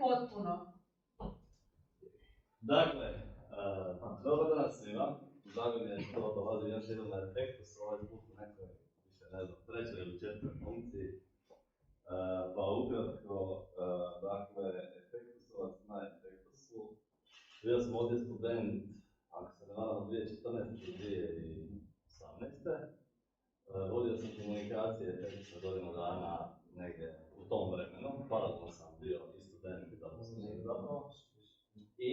potpuno. Dakle, dobar dan svima. Drago mi je što dolazim još jednom na Efektus, ovaj put u nekoj, više ne znam, trećoj ili četvrtoj funkciji. Pa ukratko, dakle, Efektusovac na Efektusu. Bio sam ovdje student, ako se ne varam, 2014. 2018. Vodio sam komunikacije Efektusa godinu dana negdje u tom vremenu. Paralelno sam bio i student i zaposlenik zapravo. I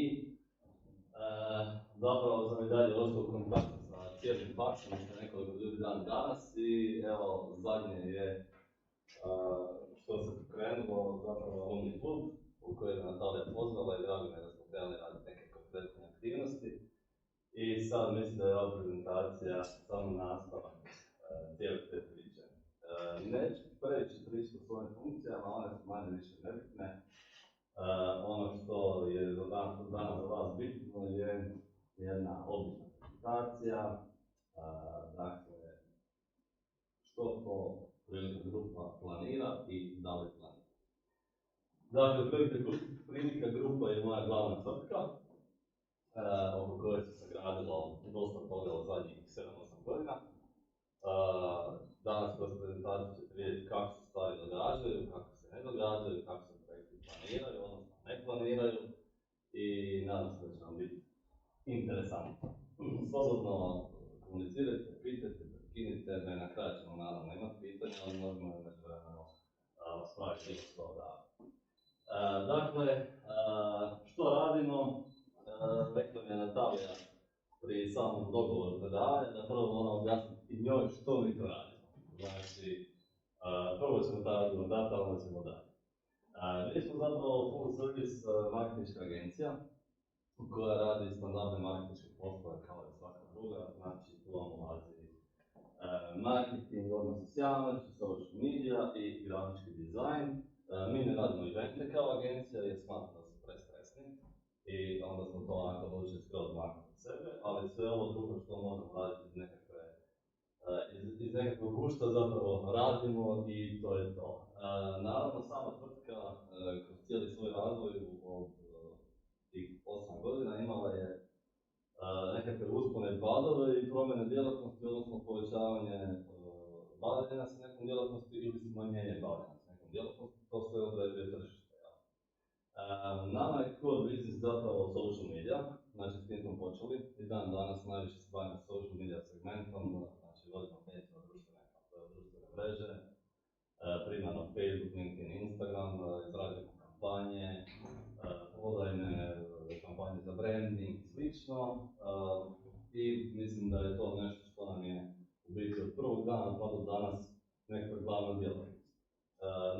zapravo sam i dalje ostao u kontaktu sa cijelim faksom, sa nekoliko ljudi dan danas i evo zadnje je što se pokrenulo zapravo Alumni klub u kojoj je Natalija pozvala i drago mi je da smo krenuli raditi neke konkretne aktivnosti. I sad mislim da je ova prezentacija samo nastavak cijele te priče. Neću previše pričati o svojim funkcijama, one su manje više nebitne. Ono što je danas za vas bitno je jedna obična prezentacija, dakle, što to Prilika grupa planira i da li planira. Dakle, Prilika grupa je moja glavna tvrtka, oko koje se sagradilo dosta toga od zadnjih 7-8 godina. Danas kroz prezentaciju ćete vidjeti kako se stvari događaju, kako se ne događaju, kako se projekti planiraju, odnosno ne planiraju i nadam se da će vam biti interesantno. Slobodno komunicirajte, pitajte, prekinite me, na kraju ćemo naravno imati pitanja, ali možemo je među vremenu spraviti što da. Dakle, što radimo? Rekla mi je Natalija pri samom dogovoru predavanja, da prvo moram objasniti i njoj što mi to radimo. Znači, prvo ćemo taj odgovor dati, a onda ćemo dalje. Mi smo zapravo full service marketinška agencija koja radi standardne marketinške poslove kao i svaka druga, znači tu vam ulazi marketing, odnosno s javnošću, social media i grafički dizajn. Mi ne radimo evente kao agencija jer smatram da su prestresni i onda smo to onako odlučili skroz maknuti od sebe, ali sve ovo drugo što možemo raditi iz nekakvog gušta zapravo radimo i to je to. Naravno, sama tvrtka kroz cijeli svoj razvoj od tih 8 godina imala je nekakve uspone i padove i promjene djelatnosti, odnosno povećavanje bavljenja sa nekom djelatnosti ili smanjenje bavljenja sa nekom djelatnosti, to sve određuje tržište. Nama je core business zapravo social media, znači s tim smo počeli i dan danas najviše se bavimo social media segmentom, znači vodimo medijima društvene mreže, primarno Facebook, LinkedIn, Instagram, izrađujemo kampanje, prodajne kampanje za branding i slično. I mislim da je to nešto što nam je u biti od prvog dana pa do danas nekakva glavna djelatnost.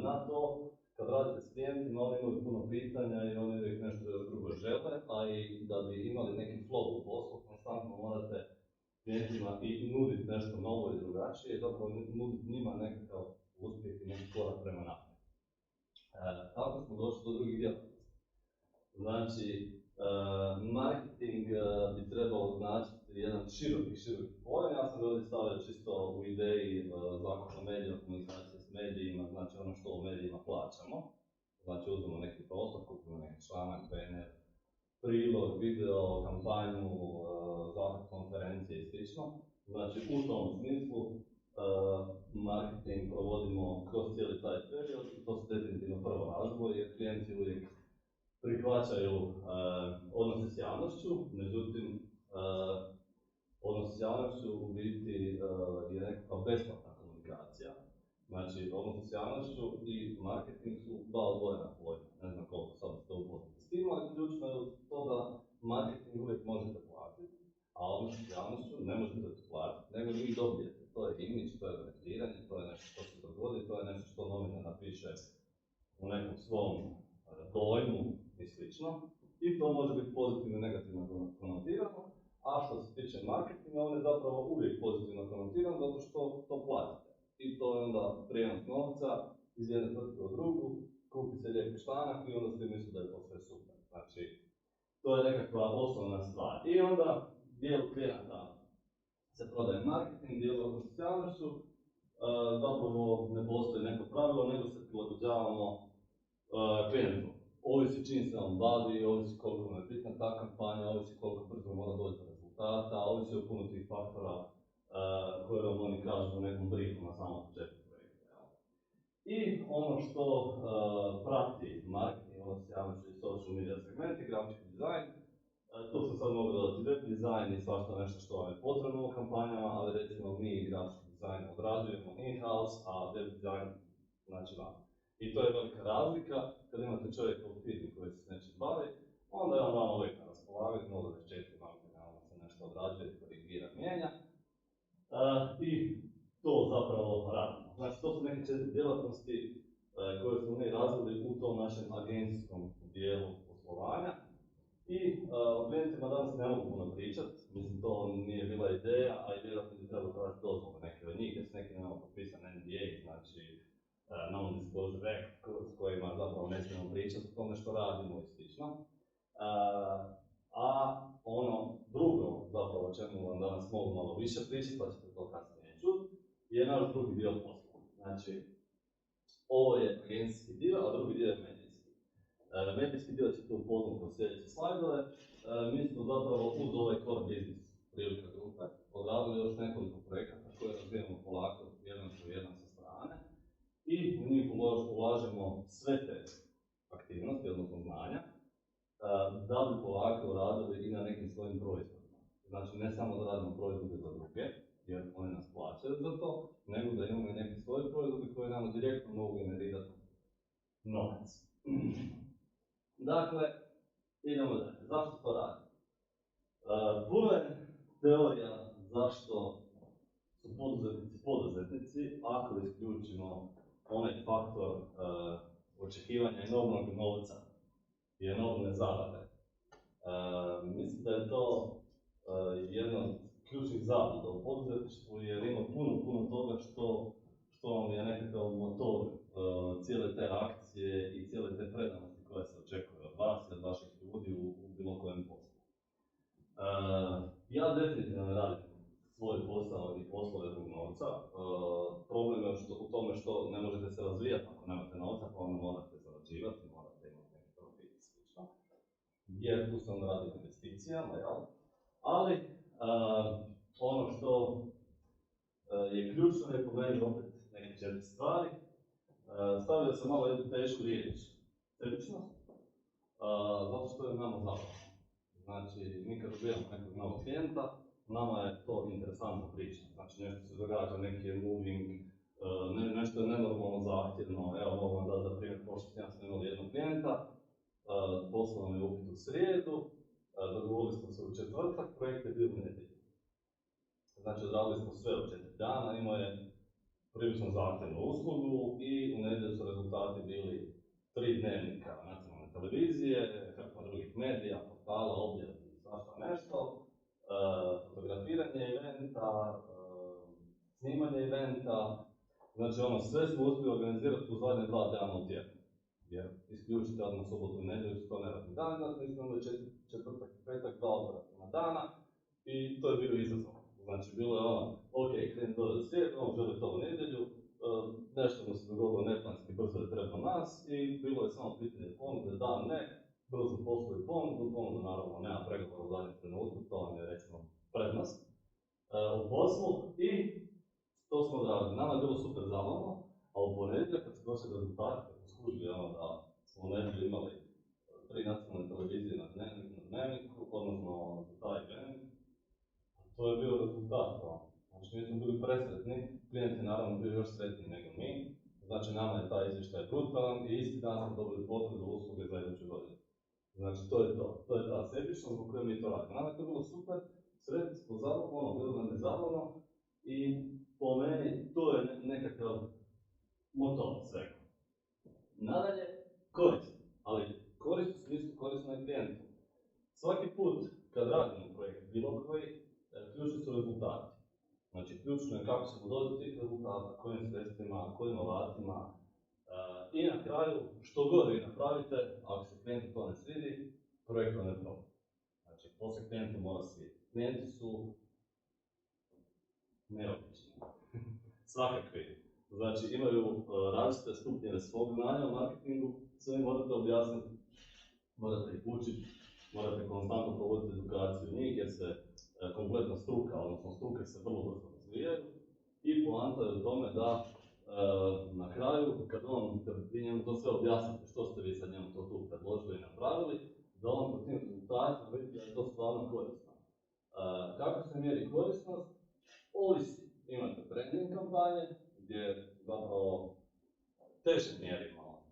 Na to, kad radite s klijentima, oni imaju puno pitanja i oni uvijek nešto još drugo žele, a i da bi imali neki flow u poslu, konstantno morate klijentima i nuditi nešto novo i drugačije i zapravo nuditi njima nekakav uspjeh i neki korak prema naprijed. Tako smo došli do drugih djelatnosti. Znači, marketing bi trebalo značiti jedan široki pojam. Ja sam ovdje stavio čisto u ideji zakona medija, komunikacije s medijima, znači ono što u medijima plaćamo. Znači uzmemo neki prostor, kupimo neki članak, banner, prilog, video, kampanju, zakon konferencije i sl. Znači u tom smislu marketing provodimo kroz cijeli taj period i to se definitivno prvo razvoj jer klijenti uvijek prihvaćaju odnose s javnošću, međutim odnos s javnošću u biti je nekakva besplatna komunikacija. Znači odnos s javnošću i marketing su dva odvojena pojma, ne znam koliko sad ste upoznati s tim, ali ključno je to da marketing uvijek možete platiti, a odnos s javnošću ne možete platiti, nego vi dobijete. To je imidž, to je branddiranje, to je nešto što se dogodi, to je nešto što novinar napiše u nekom svom dojmu i slično. I to može biti pozitivno i negativno konotirano, a što se tiče marketinga, on je zapravo uvijek pozitivno konotiran zato što to platite. I to je onda prijenos novca iz jedne tvrtke u drugu, kupi se lijepi članak i onda svi misle da je to sve super. Znači, to je nekakva osnovna stvar. I onda dijelu klijenata se prodaje marketing, dijelu odnos s javnošću, zapravo ne postoji neko pravilo, nego se prilagođavamo klijentu. ovisi čim se on bavi, ovisi koliko mu je bitna ta kampanja, ovisi koliko brzo mora doći do rezultata, ovisi o puno tih faktora koje vam oni kažu u nekom briefu na samom početku projekta. I ono što prati marketing, ono se javlja i social media segmenti, grafički dizajn, tu sam sad mogu dodati web dizajn i svašta nešto što vam je potrebno u kampanjama, ali recimo mi grafički dizajn odrađujemo in-house, a web dizajn znači van. I to je velika razlika, kad imate čovjeka u firmi koji se s nečim bavi, onda je on vam uvijek na raspolaganju, 0.24 on se nešto odrađuje, korigira, mijenja. I to zapravo radimo. Znači, to su neke 4 djelatnosti koje smo mi razvili u tom našem agencijskom dijelu poslovanja. I o klijentima danas ne mogu puno pričati, mislim to nije bila ideja, a i vjerojatno bi trebalo tražiti dozvole neke od njih, jer s nekim imamo potpisan NDA, znači Non-Disclosure Act, s kojima zapravo ne smijemo pričati o tome što radimo i slično. A ono drugo, zapravo o čemu vam danas mogu malo više pričati, pa ćete to kasnije čuti, je naš drugi dio posla. Znači, ovo je agencijski dio, a drugi dio je medijski. Medijski dio ćete upoznati u sljedeće slajdove. Mi smo zapravo uz ovaj core business Prilika grupe odradili još nekoliko projekata koje razvijamo polako jedan po jedan sa strane i u njih ulažemo sve te aktivnosti, odnosno znanja, da bi polako radili i na nekim svojim proizvodima. Znači, ne samo da radimo proizvode za druge, jer oni nas plaćaju za to, nego da imamo i neke svoje proizvode koje nam direktno mogu generirati novac. Dakle, idemo dalje. Zašto to radimo? Puno je teorija zašto su poduzetnici ako isključimo onaj faktor očekivanja enormnog novca i enormne zarade. Mislim da je to jedna od ključnih zabluda u poduzetništvu jer ima puno toga što vam je nekakav motor cijele te akcije i cijele te predanosti koje se očekuje od vas i od vaših ljudi u bilo kojem poslu. Ja definitivno ne radim svoj posao i poslove zbog novca. Problem je u tome što ne možete se razvijati ako nemate novca, pa onda morate zarađivati, morate imati neki profit i slično. Jer tu se onda radi o investicijama, jel? Ali ono što je ključno je po meni opet neke 4 stvari. Stavio sam malo jednu tešku riječ, sebičnost, zato što je nama zabavno. Znači, mi kad dobijamo nekog novog klijenta, nama je to interesantna priča. Znači, nešto se događa, neki je moving, nešto je nenormalno zahtjevno. Evo, mogu vam dati za primjer, prošli tjedan smo imali jednog klijenta, poslao nam je upit u srijedu, dogovorili smo se u četvrtak, projekt je bio u nedjelju. Znači, odradili smo sve u 4 dana, imao je prilično zahtjevnu uslugu i u nedjelju su rezultati bili 3 dnevnika nacionalne televizije, hrpa drugih medija, portala, objave i svašta nešto, fotografiranje eventa, snimanje eventa, znači ono sve smo uspjeli organizirati u zadnje 2 dana u tjednu. Jer isključite odmah subotu i nedjelju, to ne radni dan, znači mi smo imali četvrtak i petak, 2 operativna dana i to je bio izazov. Znači bilo je ono, ok, klijent dođe srijedu, on želi to u nedjelju, nešto mu se dogodilo neplanski, brzo je trebao nas i bilo je samo pitanje ponude, da, ne, brzo posluje ponudu naravno nema pregovora u zadnjem trenutku, to vam je recimo prednost u poslu i to smo odradili. Nama je bilo super zabavno, a u ponedjeljak kad su došli rezultati, kad smo skužili ono da smo u nedjelju imali 3 nacionalne televizije na dnevniku, odnosno za taj event, to je bio rezultat. Znači mi smo bili presretni, klijent je naravno bio još sretniji nego mi, znači nama je taj izvještaj brutalan i isti dan smo dobili potvrdu usluge za iduću godinu. Znači to je ta sebičnost zbog koje mi to radimo. Nama je to bilo super, sretni smo zabavno, bilo nam je zabavno i po meni to je nekakav motor svega. Nadalje, korist, ali korist u smislu korisno je klijentu. Svaki put kad radimo projekt bilo koji, ključni su rezultati. Znači, ključno je kako ćemo doći do tih rezultata, kojim sredstvima, kojim alatima. I na kraju, što god vi napravite, ako se klijentu to ne svidi, projekt to ne proba. Znači, to se klijentu mora svidjeti. Klijenti su neobični, svakakvi. Znači imaju različite stupnjeve svog znanja u marketingu, sve im morate objasniti, morate ih učiti, morate konstantno provoditi edukaciju njih jer se kompletna struka, odnosno struke se vrlo brzo razvijaju i poanta je u tome da na kraju, kad vi njemu to sve objasnite što ste vi sad njemu to tu predložili i napravili, da on po tim rezultatima vidi da je to stvarno korisno. Kako se mjeri korisnost? Ovisi. Imate branding kampanje gdje zapravo teže mjerimo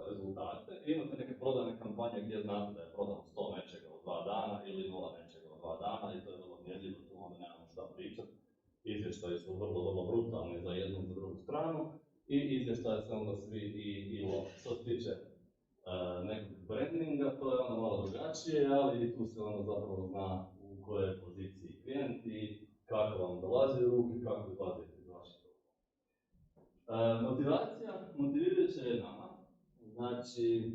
rezultate. Imate neke prodajne kampanje gdje znate da je prodano 100 nečega u 2 dana ili 0 nečega u 2 dana i to je vrlo mjerljivo, tu onda nemamo šta pričati. Izvještaji su vrlo brutalni za jednu i za drugu stranu i izvještaje se onda svi i love. Što se tiče nekog brandinga, to je onda malo drugačije, ali i tu se onda zapravo zna u kojoj poziciji klijent i kako vam dolazi u ruke, kako izlazi iz vaših ruke. Motivacija, motivirajuća je nama. Znači,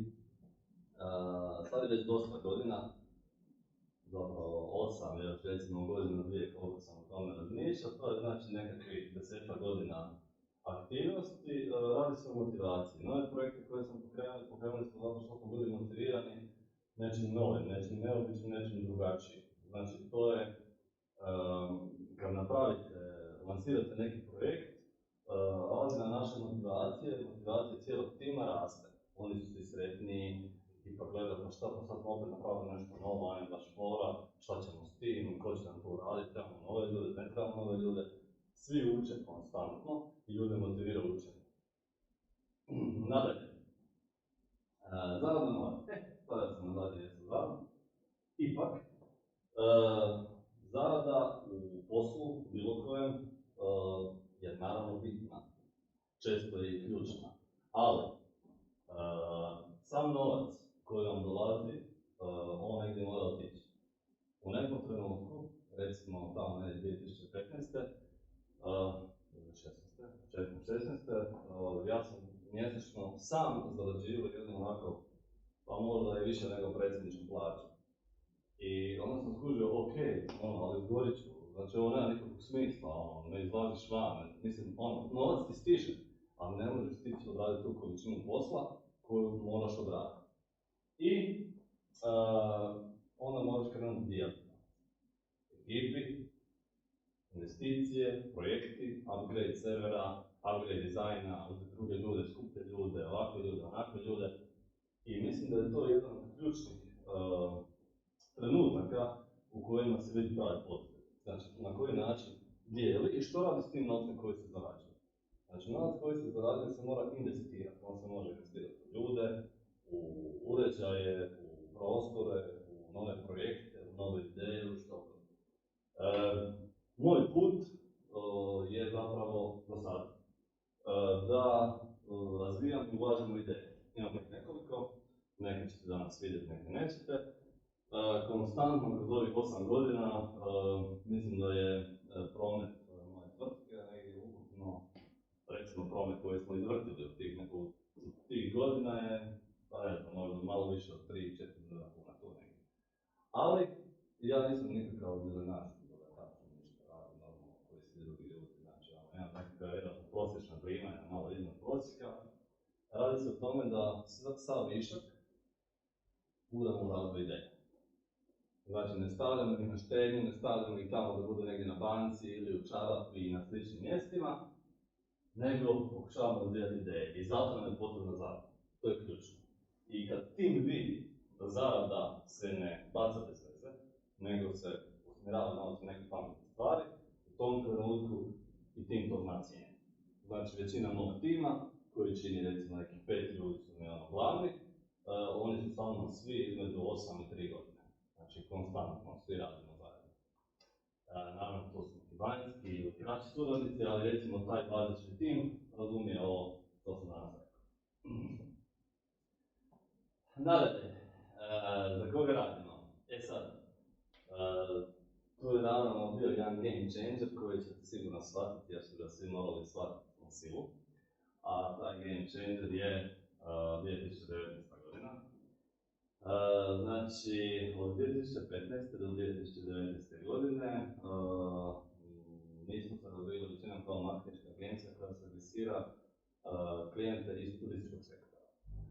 sad je već dosta godina, zapravo 8, još recimo godinu, 2 koliko sam o tome razmišljao, to je znači nekakvih 10 godina aktivnosti, radi se o motivaciji. Nove projekte koje smo pokrenuli smo zato što smo bili motivirani nečim novim, nečim neobičnim, nečim drugačijim. Znači, to je, kad lansirate neki projekt, razina naše motivacije cijelog tima raste. Oni su svi sretniji i pa gledaju pa šta pa sad opet napraviti nešto novo, ajme baš mora, šta ćemo s tim, ko će nam to raditi, trebamo nove ljude, ne trebamo nove ljude. Svi uče konstantno i ljude motivira učenje. Nadalje, zaradna nova. Sada sam nadalje jesu zarada. Ipak, zarada u poslu, bilo kojem, je naravno bitna. Često je i ključna. Ali, sam novac koji vam dolazi, on negdje mora otići. U nekom trenutku, recimo tamo 2015. 16. Ja sam mjesečno sam zarađivao jednu onako, pa možda i više nego predsjedničku plaću. I onda sam skužio, ok, ali izgorit ću, znači ovo nema nikakvog smisla, ne izlaziš van, mislim, novac ti stiže, ali ne možeš stići odraditi tu količinu posla koju moraš odraditi. I onda moraš krenuti dijeliti. Ekipi, investicije, projekti, upgrade servera, upgrade dizajna, uzeti druge ljude, skuplje ljude, ovakve ljude, onakve ljude. I mislim da je to jedan od ključnih trenutaka u kojima se vidi pravi potrebe. Znači, na koji način dijeli i što radi s tim novcem koji se zarađuje. Znači, novac koji se zarađuje se mora investirati. On se može investirati u ljude, u uređaje, u prostore, u nove projekte, u nove ideje, u što god. Moj put je zapravo do sada da razvijam i ulažem u ideje. Imam ih nekoliko, neke ćete danas vidjeti, neke nećete. Konstantno kroz ovih 8 godina mislim da je promet moje tvrtke negdje ukupno, recimo promet koji smo izvrtili u tih godina je, pa ne znam, možda malo više od 3-4 milijuna kuna tu negdje. Ali ja nisam nikakav milionarski bogataš, ništa radim normalno koji svi drugi ljudi, znači imam nekakva jedna prosječna primanja, malo iznad prosjeka. Radi se o tome da sav višak budemo u razvoj ideje. Znači, ne stavljamo ih na štednju, ne stavljamo ih tamo da bude negdje na banci ili u čarapi i na sličnim mjestima, nego pokušavamo razvijati ideje i zato nam je potrebna zarada. To je ključno. I kad tim vidi da zarada se ne baca bez veze, nego se usmjerava novac u neke pametne stvari, u tom trenutku i tim to zna cijeniti. Znači, većina mog tima, koji čini recimo nekih 5 ljudi su mi glavni, oni su sa mnom svi između 8 i 3 godine. Znači, konstantno, svi radimo zajedno. Naravno, to su neki vanjski ili kraći suradnici, ali recimo taj bazični tim razumije ovo što sam danas rekao. Nadalje, za koga radimo? Sad, tu je naravno bio jedan game changer koji ćete sigurno shvatiti, jer su ga svi morali shvatiti na silu. A taj game changer je 2019. godina. Znači, od 2015. do 2019. godine mi smo se razvijeli većinom kao marketinška agencija koja se adresira klijente iz turističkog sektora.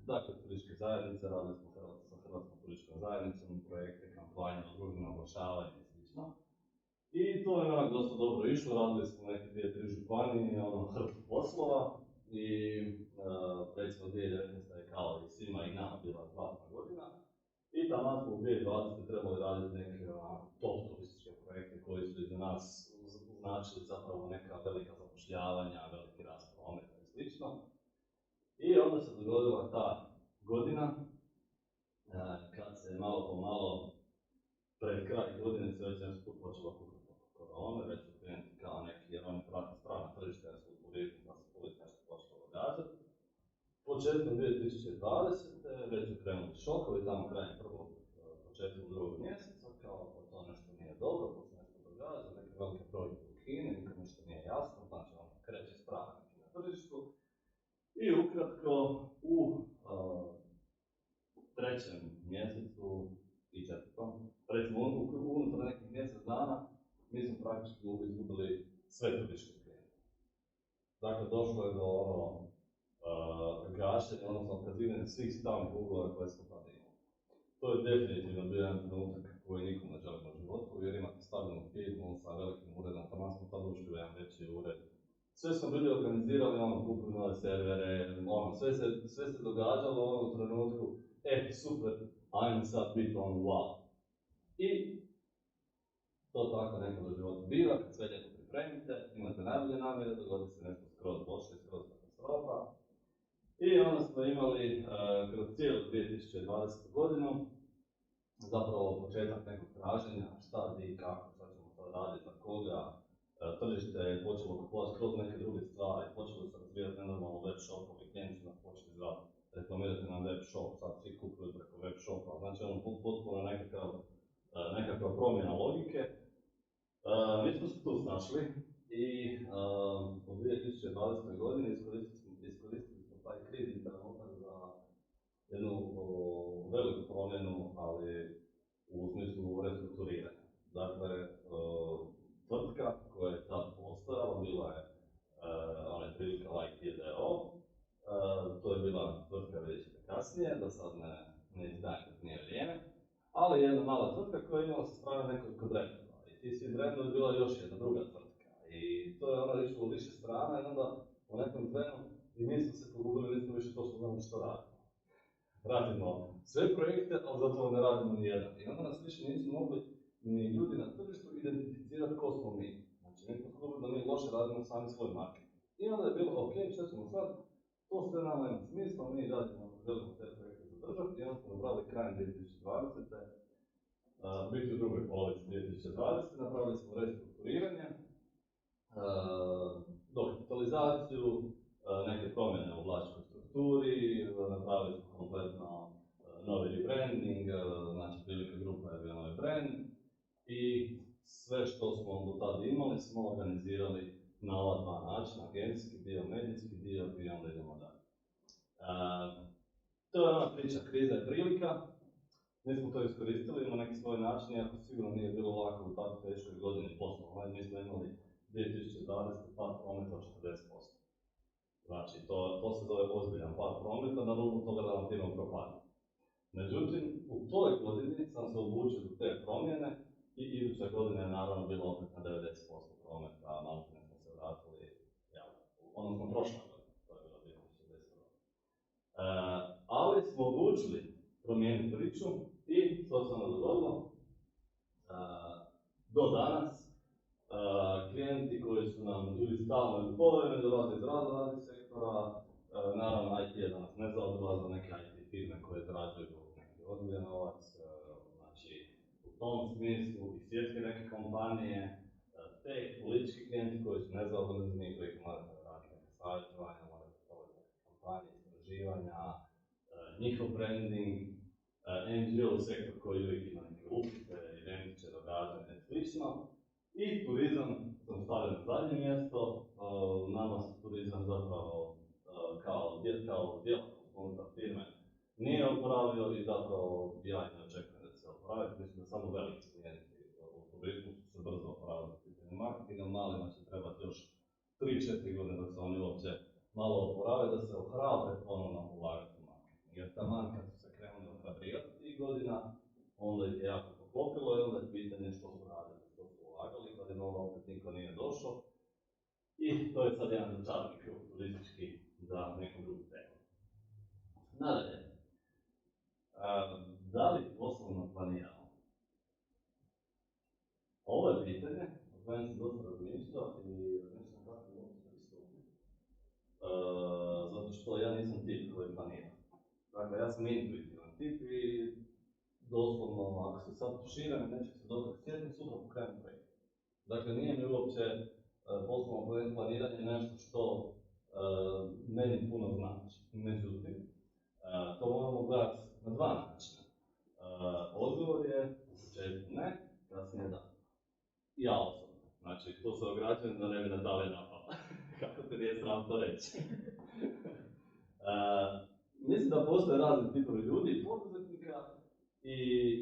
Dakle, turističke zajednice, radili smo sa Hrvatskom turističkom zajednicom, projekte, kampanje, družbeno oglašavanje i sl. I to je onak dosta dobro išlo, radili smo neke 2-3 županije, hrpu poslova i recimo 2019. je kao i svima i nama bila zlatna godina. I tamo smo u 2020. trebali raditi neke top turističke projekte koji su iza nas značili zapravo neka velika zapošljavanja, veliki rast prometa i slično. I onda se dogodila ta godina kad se malo po malo pred kraj godine se već nešto tu počelo kukati oko korone, već su klijenti kao neki, jer oni prate strana tržišta, jer su u turizmu, pa se uvijek nešto počelo događati. Početkom 2020. već su krenuli šokovi, tamo krajem početkom drugog mjeseca, kao pa to nešto nije dobro, pa se nešto događa, neke velike projekte u Kini, nikom ništa nije jasno, znači on kreće strah neki na tržištu. I ukratko, u trećem mjesecu i četvrtom, recimo unutar nekih mjesec dana, mi smo praktički izgubili sve turističke klijente. Dakle, došlo je do gašenja, odnosno otkazivanja svih stalnih ugovora koje smo tada imali. To je definitivno bio jedan trenutak koji nikom ne želimo u životu, jer imate stabilnu firmu sa velikim uredom, tamo smo tada ušli u jedan veći ured. Sve smo bili organizirali, kupili nove servere, sve se događalo u trenutku, super, ajmo sad biti wow. I to tako nekada u životu biva, kad sve lijepo pripremite, imate najbolje namjere, dogodi se nešto skroz loše, skroz katastrofa. I onda smo imali kroz cijelu 2020. godinu zapravo početak nekog traženja, šta, di, kako, šta ćemo to raditi, za koga. Tržište je počelo kupovati kroz neke druge stvari, počelo se razvijati nenormalno web shopovi, klijenti su nas počeli zvati, reklamirate nam web shop, sad svi kupuju preko web shopa, znači potpuno nekakva promjena logike. Mi smo se tu snašli i u 2020. godini iskoristili smo taj krizni trenutak za jednu veliku promjenu, ali u smislu restrukturiranja. Dakle, tvrtka koja je tad postojala bila je onaj prilika Like d.o.o. To je bila tvrtka, vidjet ćete kasnije, da sad ne izdajem da nije vrijeme, ali jedna mala tvrtka koja je imala sa strane nekoliko brendova. I ti svi brendovi je bila još jedna druga tvrtka. I to je ono išlo u više strana i onda u nekom trenu i mi smo se pogubili, nismo više točno znali što radimo. Radimo sve projekte, ali zapravo ne radimo ni jedan. I onda nas više nisu mogli ni ljudi na tržištu identificirati ko smo mi. Znači, mi smo skupili da mi loše radimo sami svoj marketing. I onda je bilo, ok, što ćemo sad? To sve nama ima smisla, mi dalje želimo te projekte zadržati i onda smo napravili krajem 2020. Biti u drugoj polovici 2020. Napravili smo restrukturiranje, dokapitalizaciju, neke promjene u vlasničkoj strukturi, napravili smo kompletno novi rebranding, znači Prilika grupa je bio novi brand i sve što smo do tada imali smo organizirali na ova dva načina, agencijski dio, medijski dio i onda idemo dalje. To je ona priča, kriza je prilika. Mi smo to iskoristili na neki svoj način, iako sigurno nije bilo lako u tako teškoj godini poslovno. Mi smo imali 2020. pad prometa od 40%. Znači, to se zove ozbiljan pad prometa, na rubu toga da vam firma propadne. Međutim, u toj godini sam se odlučio za te promjene i iduća godina je naravno bila opet na 90% prometa, a malo smo se vratili, odnosno prošla godina, to je bilo 2010. Ali smo odlučili promijeniti priču i što se onda dogodilo? Do danas, klijenti koji su nam ili stalno ili povremeno dolaze iz raznih sektora, naravno IT je danas nezaobilazan, neke IT firme koje zarađuju neki ozbiljan novac, znači u tom smislu i svjetske neke kompanije, te politički klijenti koji su nezaobilazni, koji morate raditi neke savjetovanja, morate provati neke kampanje, istraživanja, njihov branding, NGO sektor koji uvijek ima neke upite, eventiće, događanja i slično. I turizam sam stavio na zadnje mjesto, nama se turizam zapravo kao djelatnost unutar firme nije oporavio i zapravo ja ne očekujem da će se oporaviti. Mislim da samo veliki klijenti u turizmu su se brzo oporavili. Marketinga malima će trebati još 3-4 godine dok se oni uopće pokušavaju da se ohrabre ponovno ulagati u marketing. Jer taman kad su se krenuli ohrabrirati tih godina, onda ih je jako poklopilo i onda je pitanje što su radili, što su ulagali, kad je nova opet niko nije došao. I to je sad jedan začarani krug turistički za neku drugu temu. Nadalje, da li poslovno planiramo? Ovo je pitanje o kojem sam dosta razmišljao i razmišljam kako mogu pristupiti. Zato što ja nisam tip koji planira. Dakle, ja sam intuitivan tip i doslovno, ako se sad tuširam i nečeg se dobro sjetim, sutra pokrenem projekt. Dakle, nije mi uopće poslovno planiranje nešto što meni puno znači. Međutim, to moramo gledati na dva načina. Odgovor je u početku ne, kasnije da. Ja osobno. Znači, to se ograđujem da ne bi Natalija napala. Kako te nije sram to reći. Mislim da postoje razni tipovi ljudi i poduzetnika i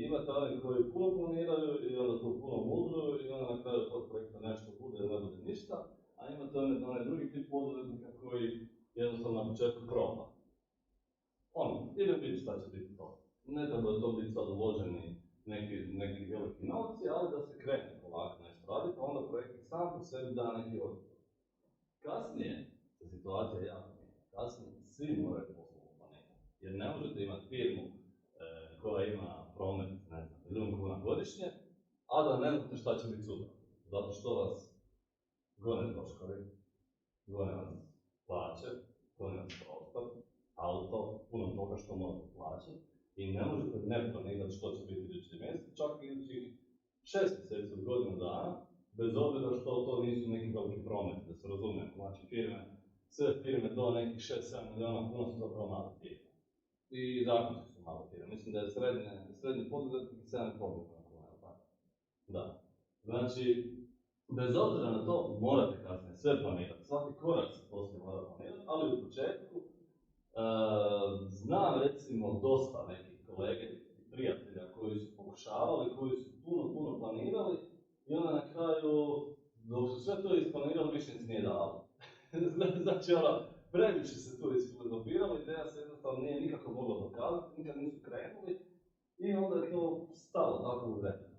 imate oni koji puno planiraju i onda to puno mudruju i onda na kraju tog projekta nešto bude ili ne bude ništa, a imate onaj drugi tip poduzetnika koji jednostavno na početku proba. Idem vidjeti šta će biti to. Ne treba da to biti sad uloženi neki veliki novci, ali da se krene polako nešto raditi, pa onda projekt sam po sebi da neki odgovor. Kasnije se situacija jako mijenja. Kasnije svi moraju poslovno planirati. Jer ne možete imati firmu koja ima promet, ne znam, 1.000.000 kuna godišnje, a da ne znate šta će biti sutra. Zato što vas gone troškovi, gone vas plaće, gone vas prostor, auto, puno toga što morate plaćati i ne možete ne planirati što će biti idući mjesec, čak i idućih 6 mjeseci od godinu dana, bez obzira što to nisu neki veliki promet, da se razumijemo. Znači sve firme do nekih 6-7 milijuna kuna su zapravo male firme. I zakonski su male firme. Mislim da je srednji poduzetnik 7,5 milijuna kuna. Da. Znači, bez obzira na to, morate kasnije sve planirati. Svaki korak se poslije mora planirati, ali u početku znam recimo dosta nekih kolege i prijatelja koji su pokušavali, koji su puno planirali i onda na kraju, dok su sve to isplanirali, više se nije dalo. Znači, previše se tu isfilozofiralo, ideja se jednostavno nije nikako mogla dokazati, nikad nisu krenuli i onda je to stalo tako u vremenu.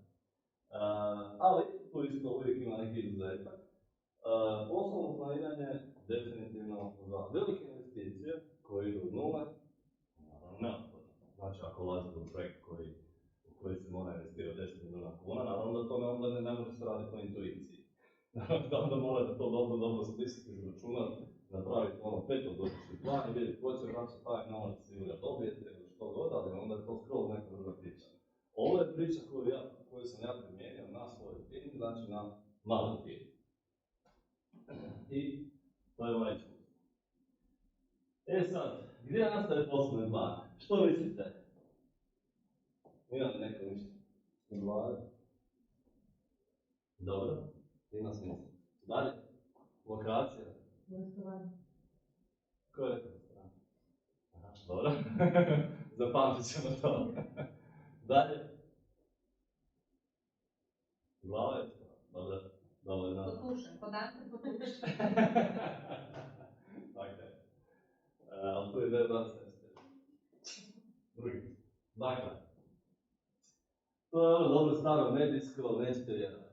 Ali, tu isto uvijek ima neki izuzetak. Poslovno planiranje definitivno za velike investicije koje idu od nule, naravno neophodno. Znači, ako ulazite u projekt u koji se mora investirati 10 milijuna kuna, naravno da to onda ne može se raditi po intuiciji. Da onda morate to dobro smisliti, izračunati, napraviti petogodišnji plan i vidjeti ko će vraćati taj novac ili ga dobijete ili što god, ali onda je to skroz neka druga priča. Ovo je priča koju sam ja primijenio na svojoj firmi, znači na maloj firmi. I to je ovaj čut. Sad, gdje nastaje poslovni plan? Što mislite? Ima li neko ništa? U glavi? Dobro, ima smisla. Dalje? Lokacija? Restoran. Ko je rekao restoran? Aha, dobro. Zapamtit ćemo to. Dalje? Glava je restoran. Dobro. Potušen, podatak potušen. Tako je. Ali tu je da je dan sestri. Drugi. Dakle, to je ono dobro staro medijsko, nećete vjerati.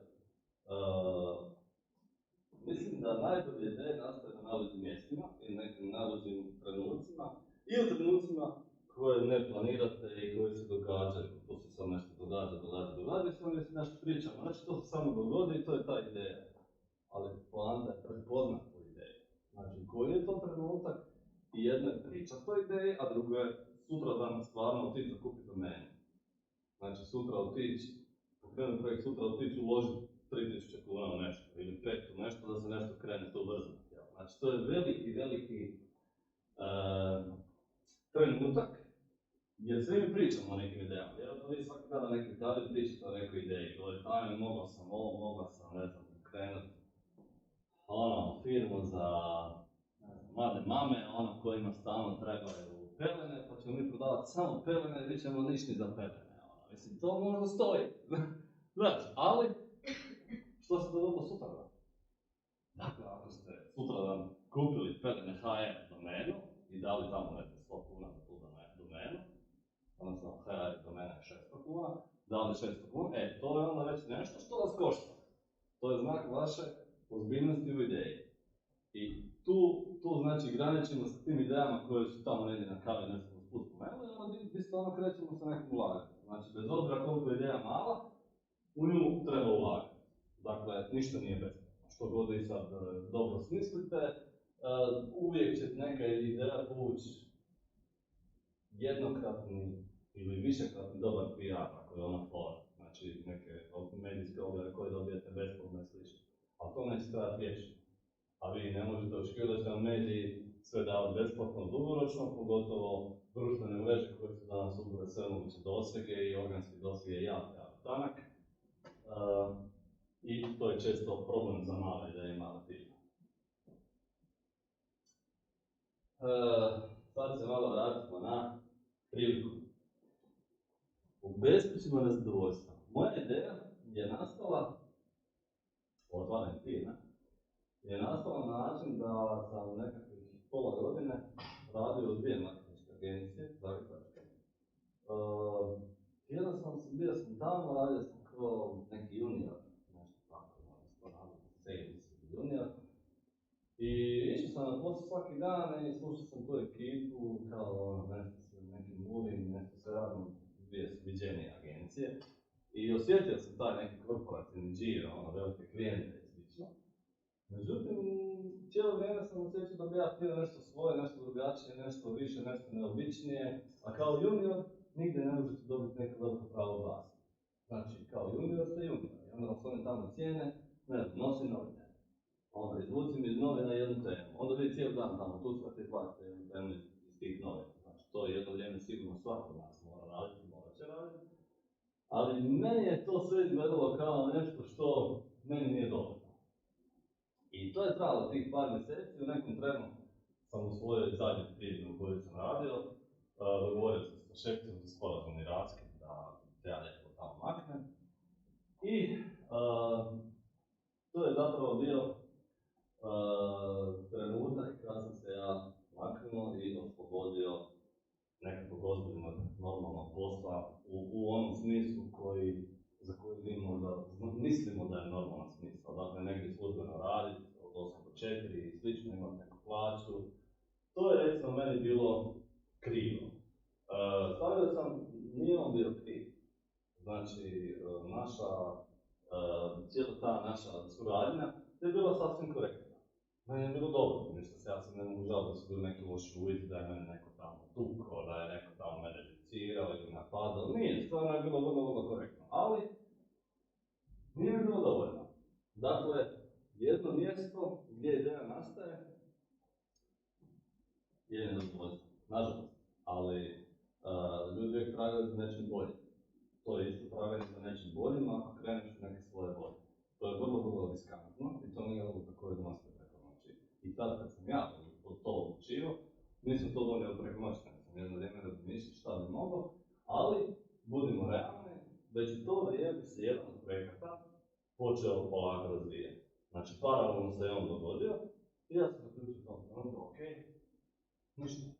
Mislim da najbolje ideje nastaje na najboljim mjestima i nekim najboljim trenucima i u trenucima koje ne planirate i koje se događaju. To se samo nešto događa i samo nešto pričamo. Znači to se samo dogodi i to je ta ideja. Ali poanta je prepoznat tu ideju. Znači koji je to trenutak i jedno je priča o toj ideji, a drugo je sutra dan stvarno otići zakupiti domenu. Znači sutra otići, pokrenuti projekt, sutra otići uložiti 3000 kuna u nešto ili 5 u nešto da se nešto krene to brzo. Znači to je veliki trenutak gdje svi mi pričamo o nekim idejama. Vjerojatno vi svaki dan na nekoj kavi pričate o nekoj ideji. Govorite, mogao sam ovo, mogao sam, ne znam, krenuti firmu za mlade mame, kojima stalno trebaju pelene, pa ćemo mi prodavati samo pelene i vi ćemo ništa za pelene. Mislim, to možda stoji. Znači, ali, što se dogodilo sutra dan? Dakle, ako ste sutra dan kupili pelene H&M domenu i dali tamo neko 100 kuna za tu domenu, odnosno HRI domena je 600 kuna, dali 600 kuna, to je onda već nešto što vas košta. To je znak vaše ozbiljnosti u ideji. I tu znači graničimo sa tim idejama koje su tamo negdje na kavi nešto usput spomenuli, onda mi stvarno krećemo sa nekom ulaganjem. Znači, bez obzira koliko je ideja mala, u nju treba ulagati. Dakle, ništa nije besplatno. Što god vi sad dobro smislite, uvijek će neka ideja povući jednokratni ili višekratni dobar PR, ako je ona fora. Znači, neke medijske objave koje dobijete besplatno i slično. Ali to neće trajati vječno. A vi ne možete očekivati da će vam mediji sve davati besplatno dugoročno, pogotovo društvene mreže koje su danas ubile sve moguće dosege i organski doseg je jako tanak. I to je često problem za male ideje i male firme. Sad se malo vratimo na priliku. U bespućima nezadovoljstva. Moja ideja je nastala, otvaranje firme, je nastala na način da sam nekakvih pola godine radio u 2 marketinške agencije, zagrebačke. Bio sam tamo, radio sam kao neki junior, nešto tako, sales junior. I išao sam na posao svaki dan i slušao sam tu ekipu, kao nešto se neki murim, nešto se radim, dvije su viđenije agencije. I osjetio sam taj neki korporativni džir, velike klijente i slično. Međutim, cijelo vrijeme sam osjećao da bi ja htio nešto svoje, nešto drugačije, nešto više, nešto neobičnije, a kao junior nigdje ne možete dobiti neko veliko pravo glasa. Znači, kao junior ste junior, i onda vas oni tamo cijene, nosi novine. Onda izvucim iz novina jednu temu, onda vi cijeli dan tamo tucate i platite jednu temu iz tih novina. Znači, to je jedno vrijeme sigurno svako od nas mora raditi, morat će raditi. Ali meni je to sve izgledalo kao nešto što meni nije dovoljno. I to je trajalo tih par mjeseci, u nekom trenu sam u svojoj zadnjoj firmi u kojoj sam radio, dogovorio sam se sa šefom za sporazumni raskid da ja nešto tamo maknem. I to je zapravo bio trenutak kad sam se ja maknuo i oslobodio nekakvog ozbiljnog normalnog posla u onom smislu za koji mi možda mislimo da je normalan smisao. Dakle, negdje službeno raditi, od 8 do 4 i slično, imati neku plaću. To je recimo meni bilo krivo. Stavio sam, nije on bio kriv. Znači, cijela ta naša suradnja je bila sasvim korektna. Meni je bilo dobro, ništa ja se ne mogu žaliti da su bili neki loši uvjeti, da je mene neko tamo tukao, da je neko tamo mene žicirao ili napadao. Nije, stvarno je bilo vrlo korektno. Ali, nije mi bilo dovoljno. Dakle, jedno mjesto gdje ideja nastaje je nezadovoljstvo, nažalost. Ali, ljudi uvijek tragaju za nečim boljim. To je isto traganje za nečim boljim ako kreneš u neke svoje bolje. To je vrlo riskantno i to nije odluka koju donosite preko noći. I sad kad sam ja to odlučio, nisam to donio preko noći, sam jedno vrijeme razmišljao šta bi moglo, ali budimo realni, već u to vrijeme se jedan od projekata počeo polako razvijati. Znači, paralelno se je on dogodio i ja sam zaključio tom, ok, ništa.